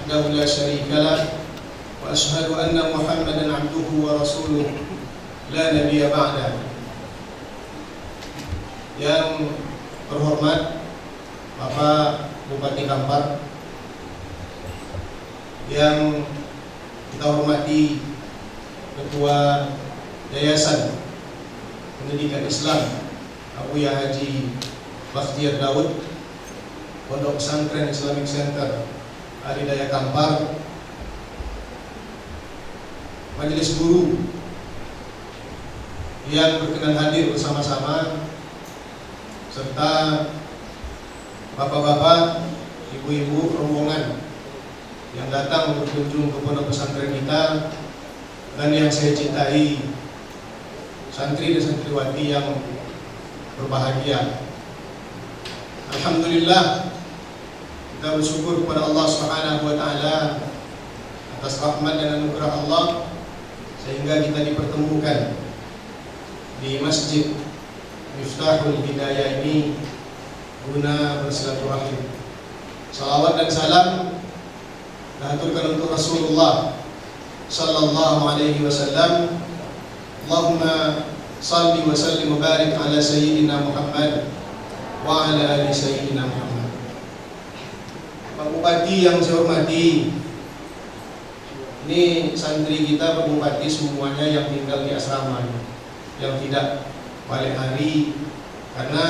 وحده لا شريك له وأشهد أن محمدا عبده ورسوله لا نبي بعده. Yang terhormat Bapak Bupati Kampar, yang kita hormati Ketua Yayasan Pendidikan Islam Abuya Haji Bakhtiar Daud, Pondok Pesantren Islamic Center Aridaya Kampar, Majelis Guru yang berkenan hadir bersama-sama, serta bapak-bapak, ibu-ibu, rombongan yang datang berkunjung ke pondok pesantren kita, dan yang saya cintai, santri dan santriwati yang berbahagia. Alhamdulillah, kita bersyukur kepada Allah Subhanahu wa taala atas rahmat dan anugerah Allah sehingga kita dipertemukan di Masjid Miftahul Hidayah ini guna bersilaturahim. Salawat dan salam dihaturkan untuk Rasulullah sallallahu alaihi wasallam. Allahumma salli wa sallim wa barik ala sayyidina Muhammad wa ala ali sayyidina Muhammad. Pak Bupati yang saya hormati, ini santri kita Pak Bupati semuanya yang tinggal di asrama, yang tidak balik hari, karena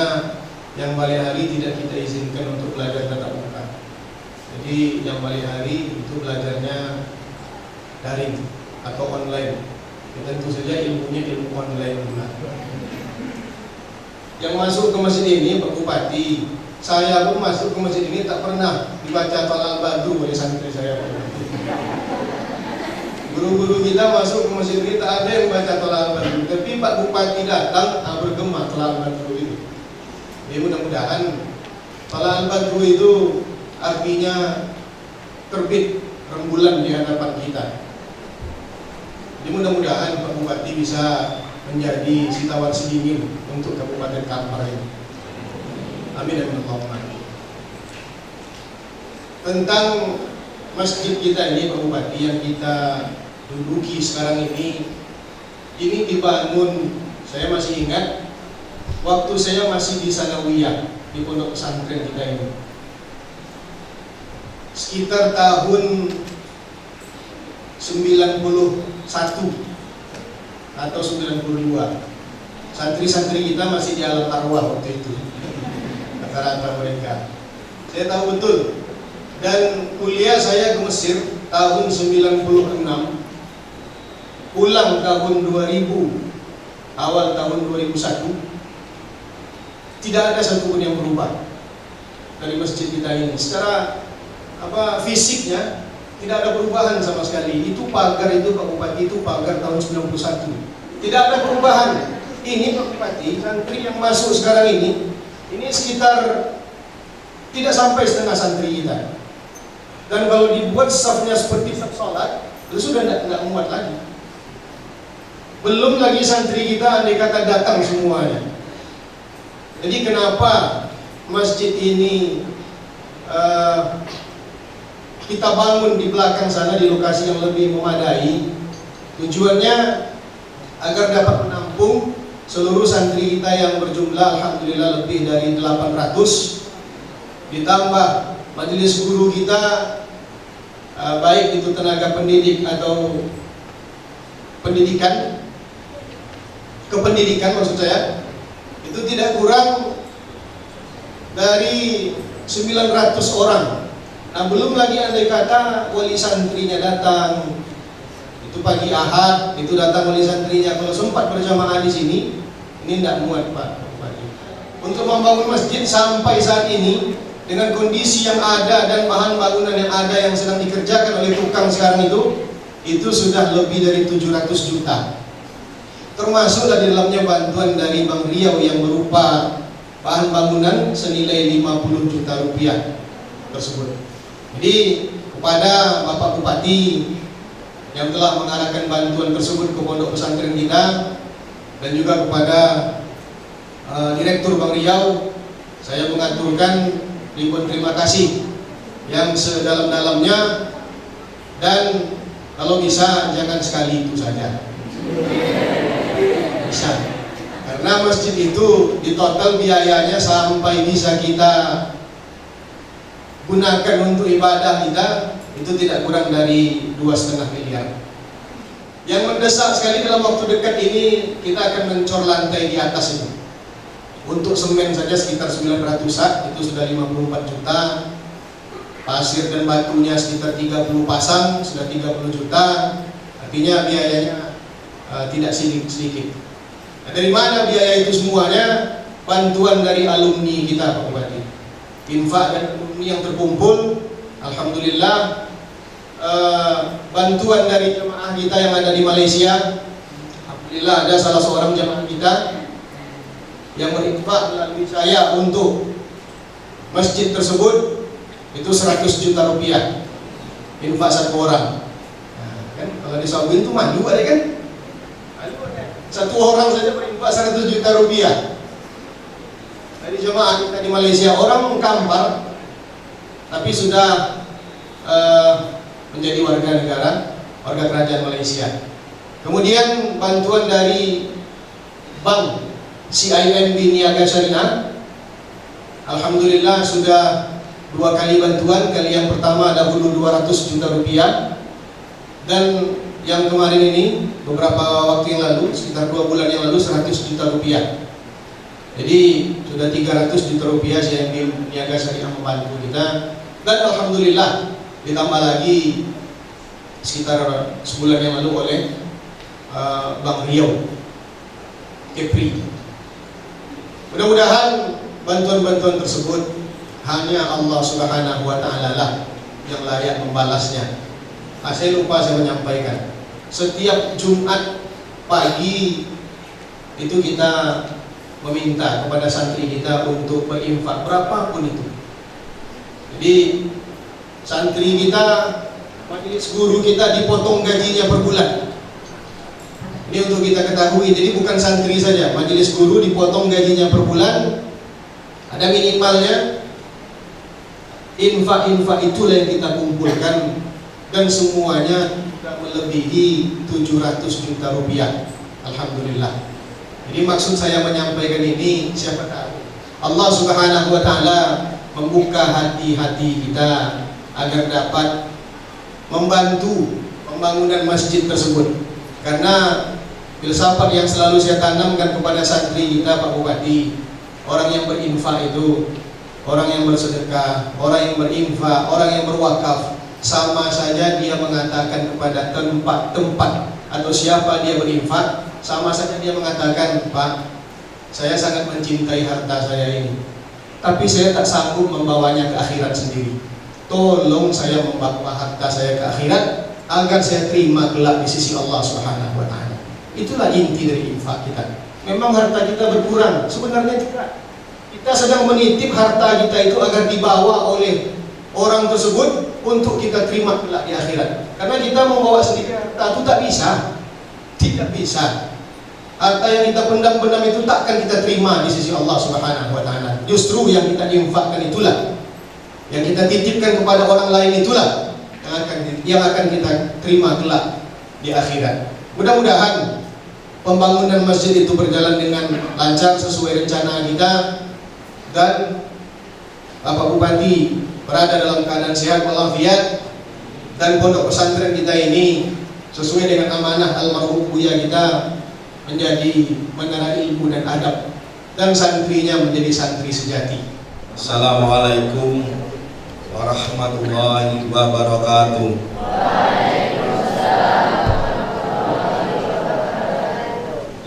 yang balik hari tidak kita izinkan untuk belajar tatap muka. Jadi yang balik hari itu belajarnya daring atau online. Ya, tentu saja ilmunya ilmu online juga. Yang masuk ke masjid ini Pak Bupati, saya pun masuk ke masjid ini tak pernah dibaca Tolal Badru oleh santri saya. Guru-guru kita masuk ke masjid ini tak ada yang baca Tolal Badru, tapi Pak Bupati datang bergema Tolal Badru itu. Jadi mudah-mudahan Tolal Badru itu artinya terbit rembulan di hadapan kita. Jadi mudah-mudahan Pak Bupati bisa menjadi sitawan sedingin untuk Kabupaten Kampar ini. Amin amin Allahumma. Tentang masjid kita ini Pak Bupati yang kita duduki sekarang ini dibangun, saya masih ingat waktu saya masih di Sanawiyah di pondok pesantren kita ini, sekitar tahun 91 atau 92. Santri-santri kita masih di alam arwah waktu itu, rata-rata mereka. Saya tahu betul. Dan kuliah saya ke Mesir tahun 96, pulang tahun 2000, awal tahun 2001, tidak ada satupun yang berubah dari masjid kita ini. Secara fisiknya tidak ada perubahan sama sekali. Itu pagar itu Pak Bupati, itu pagar tahun 91. Tidak ada perubahan. Ini Pak Bupati, santri yang masuk sekarang ini sekitar tidak sampai setengah santri kita. Dan kalau dibuat safnya seperti saf salat, itu sudah tidak muat lagi. Belum lagi santri kita andai kata datang semuanya. Jadi kenapa masjid ini kita bangun di belakang sana di lokasi yang lebih memadai? Tujuannya agar dapat menampung seluruh santri kita yang berjumlah alhamdulillah lebih dari 800, ditambah majelis guru kita, baik itu tenaga pendidik atau kependidikan maksud saya, itu tidak kurang dari 900 orang. Nah, belum lagi andai kata wali santrinya datang, itu pagi Ahad, itu datang wali santrinya. Kalau sempat berjamaah di sini, ini tidak muat Pak. Untuk membangun masjid sampai saat ini dengan kondisi yang ada dan bahan bangunan yang ada yang sedang dikerjakan oleh tukang sekarang itu sudah lebih dari 700 juta. Termasuk di dalamnya bantuan dari Bank Riau yang berupa bahan bangunan senilai 50 juta rupiah tersebut. Jadi kepada Bapak Bupati yang telah mengarahkan bantuan tersebut ke pondok pesantren kita, dan juga kepada Direktur Bank Riau, saya mengaturkan ribuan terima kasih yang sedalam-dalamnya Dan kalau bisa jangan sekali itu saja. Bisa. Karena masjid itu di total biayanya sampai bisa kita gunakan untuk ibadah kita itu tidak kurang dari 2,5 miliar. Yang mendesak sekali dalam waktu dekat ini kita akan mencor lantai di atas itu. Untuk semen saja sekitar 900-an, itu sudah 54 juta. Pasir dan batunya sekitar 30 pasang, sudah 30 juta. Artinya biayanya tidak sedikit. Nah, dari mana biaya itu semuanya? Bantuan dari alumni kita, Pak Bupati. Infak dan alumni yang terkumpul, alhamdulillah. Bantuan dari jemaah kita yang ada di Malaysia, alhamdulillah ada salah seorang jemaah kita yang berinfak melalui saya untuk masjid tersebut itu 100 juta rupiah infak satu orang. Nah, kan kalau di Saudi itu maju ada kan? Satu orang saja berinfak 100 juta rupiah. Dari jemaah kita di Malaysia, orang Kampar tapi sudah menjadi warga negara, warga kerajaan Malaysia. Kemudian bantuan dari Bank CIMB Niaga Syariah, alhamdulillah sudah 2 kali bantuan. Kali yang pertama dahulu 200 juta rupiah, dan yang kemarin ini beberapa waktu yang lalu, sekitar 2 bulan yang lalu 100 juta rupiah. Jadi sudah 300 juta rupiah CIMB Niaga Syariah membantu kita, dan alhamdulillah ditambah lagi sekitar sebulan yang lalu oleh Bank Riau, Kepri. Mudah-mudahan bantuan-bantuan tersebut hanya Allah Subhanahu wa Ta'ala lah yang layak membalasnya. Saya lupa saya menyampaikan, setiap Jumat pagi itu kita meminta kepada santri kita untuk berinfak berapapun itu. Jadi santri kita, majelis guru kita dipotong gajinya per bulan. Ini untuk kita ketahui. Jadi bukan santri saja, majelis guru dipotong gajinya per bulan. Ada minimalnya. Infak-infak itulah yang kita kumpulkan, dan semuanya sudah melebihi 700 juta rupiah. Alhamdulillah. Jadi maksud saya menyampaikan ini, siapa tahu Allah Subhanahu wa Ta'ala membuka hati-hati kita agar dapat membantu pembangunan masjid tersebut. Karena filsafat yang selalu saya tanamkan kepada santri kita, Pak Bupati, orang yang berinfak itu, orang yang bersedekah, orang yang berinfak, orang yang berwakaf, sama saja dia mengatakan kepada tempat-tempat atau siapa dia berinfak, sama saja dia mengatakan, Pak, saya sangat mencintai harta saya ini, tapi saya tak sanggup membawanya ke akhirat sendiri. Tolong saya membawa harta saya ke akhirat agar saya terima kelak di sisi Allah Subhanahu wa Ta'ala. Itulah inti dari infak kita. Memang harta kita berkurang, sebenarnya tidak. Kita sedang menitip harta kita itu agar dibawa oleh orang tersebut untuk kita terima kelak di akhirat. Karena kita membawa sendiri harta itu tak bisa. Tidak bisa. Harta yang kita pendam-pendam itu takkan kita terima di sisi Allah Subhanahu wa Ta'ala. Justru yang kita infakkan itulah, yang kita titipkan kepada orang lain itulah yang akan kita terima kelak di akhirat. Mudah-mudahan pembangunan masjid itu berjalan dengan lancar sesuai rencana kita, dan Bapak Bupati berada dalam keadaan sehat walafiat, dan pondok pesantren kita ini sesuai dengan amanah almarhum Buya kita menjadi menara ilmu dan adab, dan santrinya menjadi santri sejati. Assalamualaikum warahmatullahi wabarakatuh.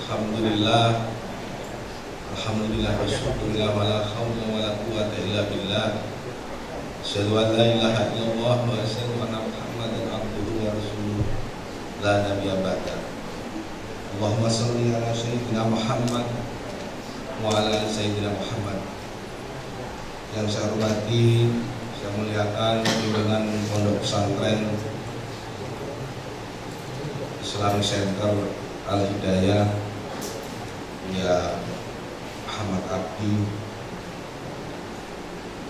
Alhamdulillah, alhamdulillah, wasyukurillah, wala haula wala quwwata illa billah. Asyhadu an la ilaha illallah wa asyhadu anna Muhammadan abduhu wa rasuluh, la nabiyya ba'da. Allahumma shalli ala sayyidina Muhammad wa ala ali sayyidina Muhammad. Yang saya hormati, saya muliakan pimpinan Pondok Pesantren Islamic Center Al-Hidayah, ya Ahmad Abdi,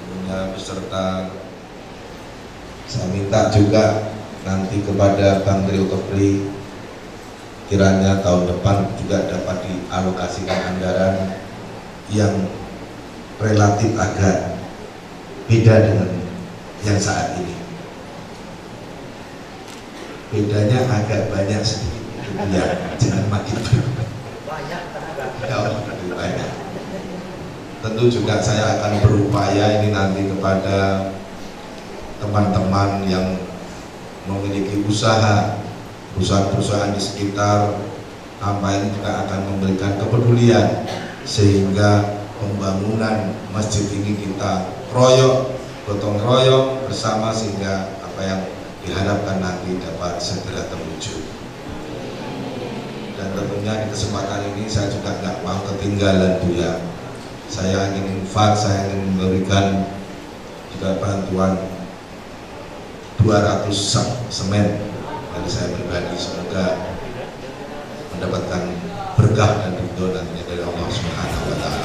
tentunya beserta saya minta juga nanti kepada Bang Trio Kepri, kiranya tahun depan juga dapat dialokasikan anggaran yang relatif agak beda dengan yang saat ini. Bedanya agak banyak sedikit, ya, jangan makin banyak. Tentu juga saya akan berupaya ini nanti kepada teman-teman yang memiliki usaha, perusahaan-perusahaan di sekitar Ampa ini juga akan memberikan kepedulian sehingga pembangunan masjid ini kita royok, gotong royong bersama sehingga apa yang diharapkan nanti dapat segera terwujud. Dan tentunya di kesempatan ini saya juga nggak mau ketinggalan Buya. Saya ingin infak, saya ingin memberikan juga bantuan 200 sak semen dari saya pribadi, semoga mendapatkan berkah dan ridho nantinya dari Allah Subhanahu wa Ta'ala.